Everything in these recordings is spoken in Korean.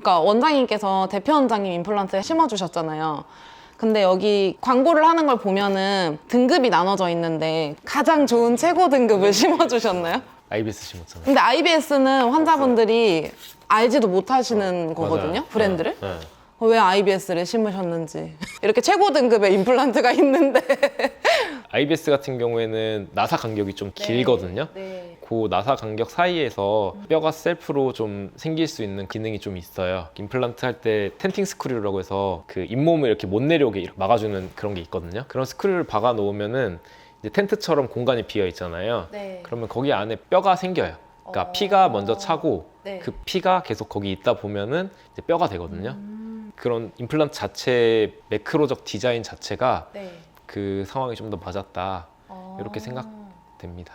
그러니까 원장님께서 대표 원장님 임플란트 심어주셨잖아요. 근데 여기 광고를 하는 걸 보면은 등급이 나눠져 있는데 가장 좋은 최고 등급을 심어주셨나요? IBS 심었잖아요. 근데 IBS는 환자분들이 알지도 못하시는 거거든요, 맞아요. 브랜드를. 네. 왜 IBS를 심으셨는지. 이렇게 최고 등급의 임플란트가 있는데. IBS 같은 경우에는 나사 간격이 좀 길거든요. 네. 그 나사 간격 사이에서 뼈가 셀프로 좀 생길 수 있는 기능이 좀 있어요. 임플란트 할 때 텐팅 스크류라고 해서 그 잇몸을 이렇게 못 내려오게 이렇게 막아주는 그런 게 있거든요. 그런 스크류를 박아 놓으면은 이제 텐트처럼 공간이 비어 있잖아요. 네. 그러면 거기 안에 뼈가 생겨요. 그러니까 피가 먼저 차고 네. 그 피가 계속 거기 있다 보면은 이제 뼈가 되거든요. 그런 임플란트 자체 매크로적 디자인 자체가 네. 그 상황이 좀 더 맞았다 이렇게 생각됩니다.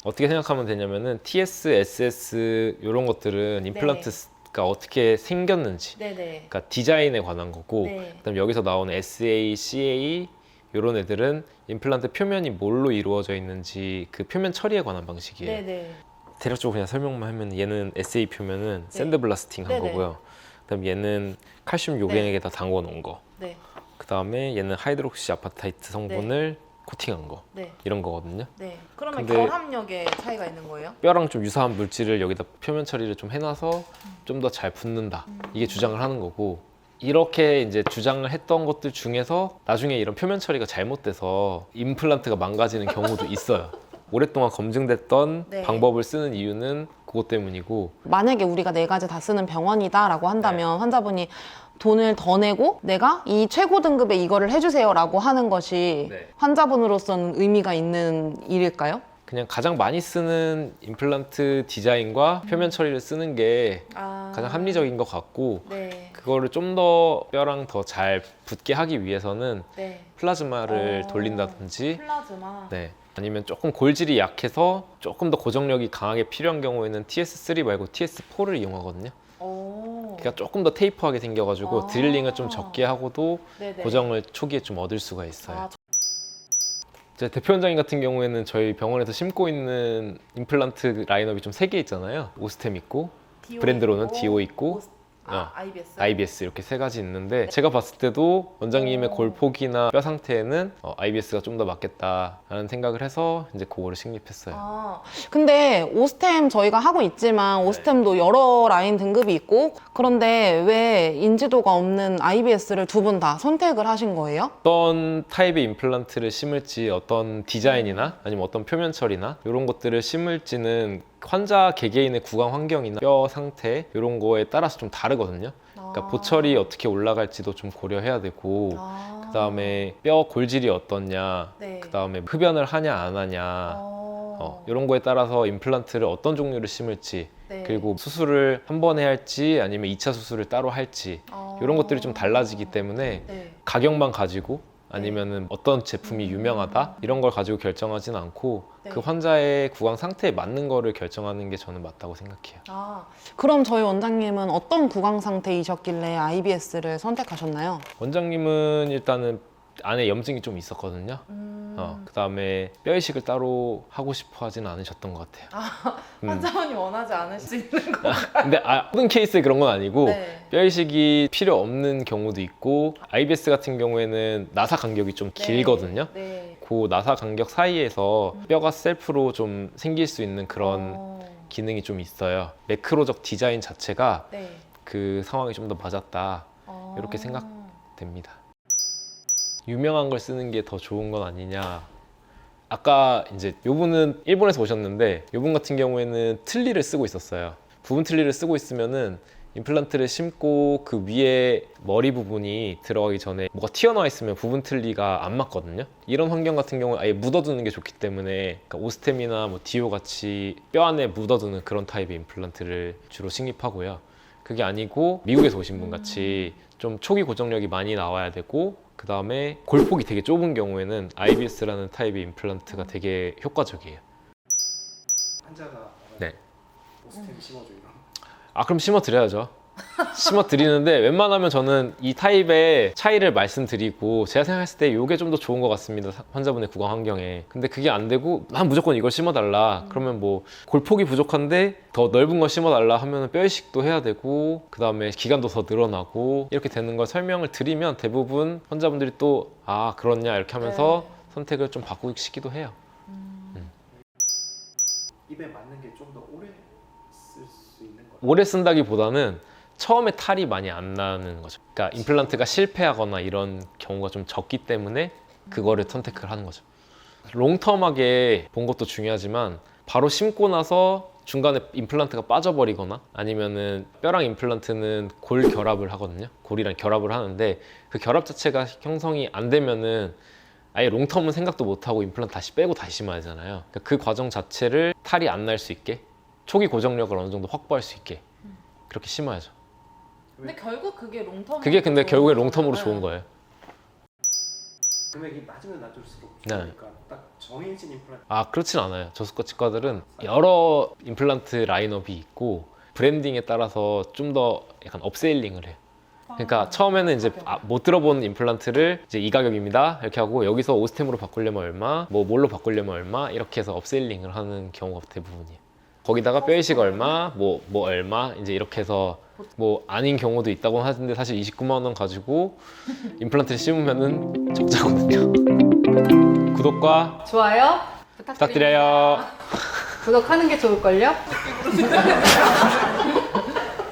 어떻게 생각하면 되냐면은 TS, SS 이런 것들은 임플란트가 어떻게 생겼는지, 네네. 그러니까 디자인에 관한 거고, 네. 그다음 여기서 나오는 SA, CA 이런 애들은 임플란트 표면이 뭘로 이루어져 있는지 그 표면 처리에 관한 방식이에요. 네네. 대략적으로 그냥 설명만 하면 얘는 SA 표면은 샌드블라스팅 한 네네. 거고요. 그다음 얘는 칼슘 요갱액에다 담궈 놓은 거. 네. 그 다음에 얘는 하이드록시 아파타이트 성분을 코팅한 거. 네. 이런 거거든요. 네. 그러면 근데 결합력에 차이가 있는 거예요? 뼈랑 좀 유사한 물질을 여기다 표면 처리를 좀 해놔서 좀 더 잘 붙는다. 이게 주장을 하는 거고, 이렇게 이제 주장을 했던 것들 중에서 나중에 이런 표면 처리가 잘못돼서 임플란트가 망가지는 경우도 있어요. 오랫동안 검증됐던 네. 방법을 쓰는 이유는 그것 때문이고, 만약에 우리가 네 가지 다 쓰는 병원이다라고 한다면 환자분이 돈을 더 내고 내가 이 최고 등급의 이거를 해주세요 라고 하는 것이 네. 환자분으로서는 의미가 있는 일일까요? 그냥 가장 많이 쓰는 임플란트 디자인과 표면 처리를 쓰는 게 가장 합리적인 것 같고, 네. 그거를 좀 더 뼈랑 더 잘 붙게 하기 위해서는 네. 플라즈마를 돌린다든지, 플라즈마. 네, 아니면 조금 골질이 약해서 조금 더 고정력이 강하게 필요한 경우에는 TS3 말고 TS4를 이용하거든요. 그러니까 조금 더 테이프하게 생겨가지고 드릴링을 좀 적게 하고도 네네. 고정을 초기에 좀 얻을 수가 있어요. 아, 제 대표 원장님 같은 경우에는 저희 병원에서 심고 있는 임플란트 라인업이 좀 3개 있잖아요. 오스템 있고, 브랜드로는 디오 있고, IBS. IBS 이렇게 3가지 있는데, 제가 봤을 때도 원장님의 골폭이나 뼈 상태에는 IBS가 좀 더 맞겠다라는 생각을 해서 이제 그거를 식립했어요. 근데 오스템 저희가 하고 있지만 오스템도 여러 라인 등급이 있고, 그런데 왜 인지도가 없는 IBS를 두 분 다 선택을 하신 거예요? 어떤 타입의 임플란트를 심을지, 어떤 디자인이나 아니면 어떤 표면 처리나 이런 것들을 심을지는 환자 개개인의 구강 환경이나 뼈 상태 이런 거에 따라서 좀 다르거든요. 그러니까 보철이 어떻게 올라갈지도 좀 고려해야 되고, 그 다음에 뼈 골질이 어떻냐, 네. 그 다음에 흡연을 하냐 안 하냐, 이런 거에 따라서 임플란트를 어떤 종류를 심을지, 네. 그리고 수술을 한 번 해야 할지 아니면 2차 수술을 따로 할지, 이런 것들이 좀 달라지기 때문에 네. 가격만 가지고 아니면은 어떤 제품이 유명하다 이런 걸 가지고 결정하지는 않고, 네. 그 환자의 구강 상태에 맞는 거를 결정하는 게 저는 맞다고 생각해요. 그럼 저희 원장님은 어떤 구강 상태이셨길래 IBS를 선택하셨나요? 원장님은 일단은 안에 염증이 좀 있었거든요. 그 다음에 뼈 이식을 따로 하고 싶어 하지는 않으셨던 것 같아요. 환자분이 원하지 않을 수 있는 거. 근데 모든 케이스에 그런 건 아니고, 네. 뼈 이식이 필요 없는 경우도 있고, IBS 같은 경우에는 나사 간격이 좀 길거든요. 네. 그 나사 간격 사이에서 뼈가 셀프로 좀 생길 수 있는 그런 기능이 좀 있어요. 매크로적 디자인 자체가 네. 그 상황이 좀 더 맞았다 이렇게 생각됩니다. 유명한 걸 쓰는 게 더 좋은 건 아니냐. 아까 이제 요분은 일본에서 오셨는데, 요분 같은 경우에는 틀니를 쓰고 있었어요. 부분 틀니를 쓰고 있으면은 임플란트를 심고 그 위에 머리 부분이 들어가기 전에 뭐가 튀어나와 있으면 부분 틀니가 안 맞거든요. 이런 환경 같은 경우는 아예 묻어두는 게 좋기 때문에, 그러니까 오스템이나 뭐 디오 같이 뼈 안에 묻어두는 그런 타입의 임플란트를 주로 식립하고요. 그게 아니고 미국에서 오신 분 같이 좀 초기 고정력이 많이 나와야 되고, 그 다음에 골폭이 되게 좁은 경우에는 IBS라는 타입의 임플란트가 되게 효과적이에요. 환자가 네. 오스템 심어줘 이런. 그럼 심어드려야죠. 심어 드리는데 웬만하면 저는 이 타입의 차이를 말씀드리고 제가 생각했을 때 이게 좀 더 좋은 것 같습니다. 환자분의 구강 환경에. 근데 그게 안 되고 난 무조건 이걸 심어달라. 그러면 뭐 골폭이 부족한데 더 넓은 거 심어달라 하면 뼈 이식도 해야 되고 그 다음에 기간도 더 늘어나고 이렇게 되는 걸 설명을 드리면 대부분 환자분들이 또 아 그렇냐 이렇게 하면서 선택을 좀 바꾸시기도 해요. 입에 맞는 게 좀 더 오래 쓸 수 있는 거예요? 오래 쓴다기보다는 처음에 탈이 많이 안 나는 거죠. 그러니까 임플란트가 실패하거나 이런 경우가 좀 적기 때문에 그거를 선택을 하는 거죠. 롱텀하게 본 것도 중요하지만 바로 심고 나서 중간에 임플란트가 빠져버리거나 아니면은 뼈랑 임플란트는 골 결합을 하거든요. 골이랑 결합을 하는데 그 결합 자체가 형성이 안 되면은 아예 롱텀은 생각도 못하고 임플란트 다시 빼고 다시 심어야 하잖아요. 그러니까 그 과정 자체를 탈이 안 날 수 있게 초기 고정력을 어느 정도 확보할 수 있게 그렇게 심어야죠. 근데 결국 그게 롱텀. 그게 근데 결국에 롱텀으로 좋은 거예요. 금액이 낮으면 낮을수록 네. 좋으니까 딱 정해진 임플란트. 아 그렇진 않아요. 저수가 치과들은 여러 임플란트 라인업이 있고 브랜딩에 따라서 좀 더 약간 업세일링을 해요. 그러니까 처음에는 이제 못 들어본 임플란트를 이제 이 가격입니다 이렇게 하고 여기서 오스템으로 바꾸려면 얼마, 뭐 뭘로 바꾸려면 얼마 이렇게 해서 업세일링을 하는 경우가 대부분이에요. 거기다가 뼈 이식 얼마, 뭐 얼마 이제 이렇게 해서 뭐 아닌 경우도 있다고 하는데 사실 29만 원 가지고 임플란트를 심으면은 적자거든요. 구독과 좋아요 부탁드려요. 구독하는 게 좋을걸요?